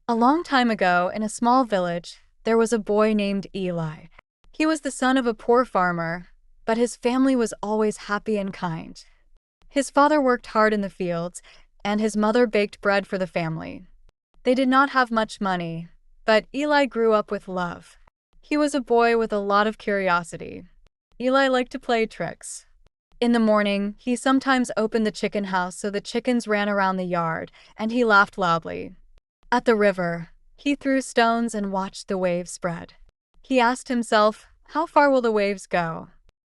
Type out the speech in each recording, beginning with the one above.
A long time ago, in a small village, there was a boy named Eli. He was the son of a poor farmer, but his family was always happy and kind. His father worked hard in the fields, and his mother baked bread for the family. They did not have much money, but Eli grew up with love. He was a boy with a lot of curiosity. Eli liked to play tricks. In the morning, he sometimes opened the chicken house so the chickens ran around the yard, and he laughed loudly. At the river, he threw stones and watched the waves spread. He asked himself, how far will the waves go?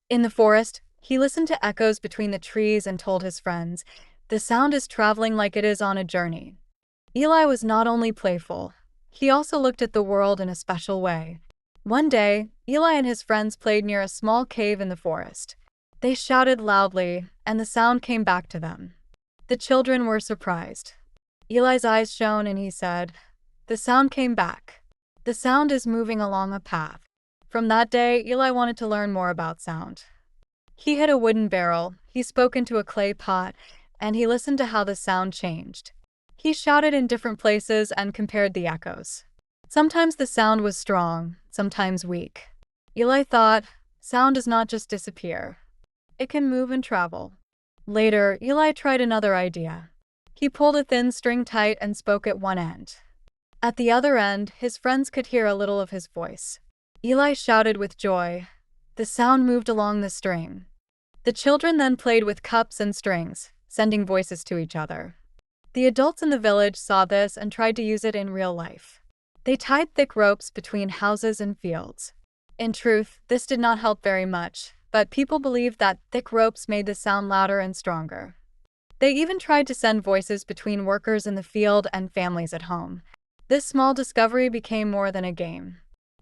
In the forest, he listened to echoes between the trees and told his friends, the sound is traveling like it is on a journey. Eli was not only playful, he also looked at the world in a special way. One day, Eli and his friends played near a small cave in the forest. They shouted loudly, and the sound came back to them. The children were surprised. Eli's eyes shone and he said, the sound came back. The sound is moving along a path. From that day, Eli wanted to learn more about sound. He hid a wooden barrel, he spoke into a clay pot, and he listened to how the sound changed. He shouted in different places and compared the echoes. Sometimes the sound was strong, sometimes weak. Eli thought, sound does not just disappear. It can move and travel. Later, Eli tried another idea. He pulled a thin string tight and spoke at one end. At the other end, his friends could hear a little of his voice. Eli shouted with joy. The sound moved along the string. The children then played with cups and strings, sending voices to each other. The adults in the village saw this and tried to use it in real life. They tied thick ropes between houses and fields. In truth, this did not help very much, but people believed that thick ropes made the sound louder and stronger. They even tried to send voices between workers in the field and families at home. This small discovery became more than a game.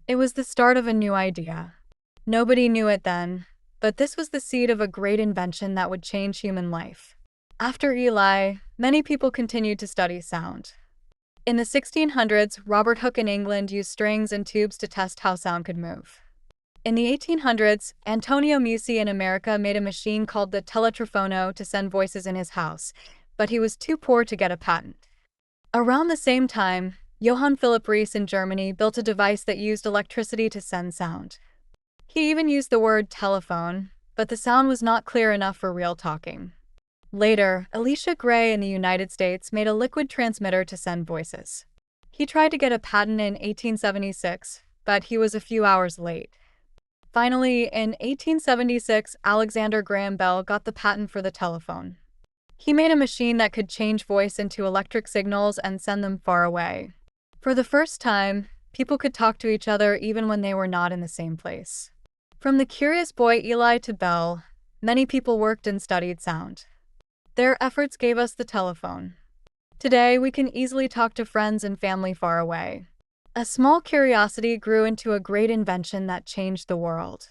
It was the start of a new idea. Nobody knew it then, but this was the seed of a great invention that would change human life. After Eli, many people continued to study sound. In the 1600s, Robert Hooke in England used strings and tubes to test how sound could move. In the 1800s, Antonio Meucci in America made a machine called the teletrafono to send voices in his house, but he was too poor to get a patent. Around the same time, Johann Philipp Reis in Germany built a device that used electricity to send sound. He even used the word telephone, but the sound was not clear enough for real talking. Later, Elisha Gray in the United States made a liquid transmitter to send voices. He tried to get a patent in 1876, but he was a few hours late. Finally, in 1876, Alexander Graham Bell got the patent for the telephone. He made a machine that could change voice into electric signals and send them far away. For the first time, people could talk to each other even when they were not in the same place. From the curious boy Eli to Bell, many people worked and studied sound. Their efforts gave us the telephone. Today, we can easily talk to friends and family far away. A small curiosity grew into a great invention that changed the world.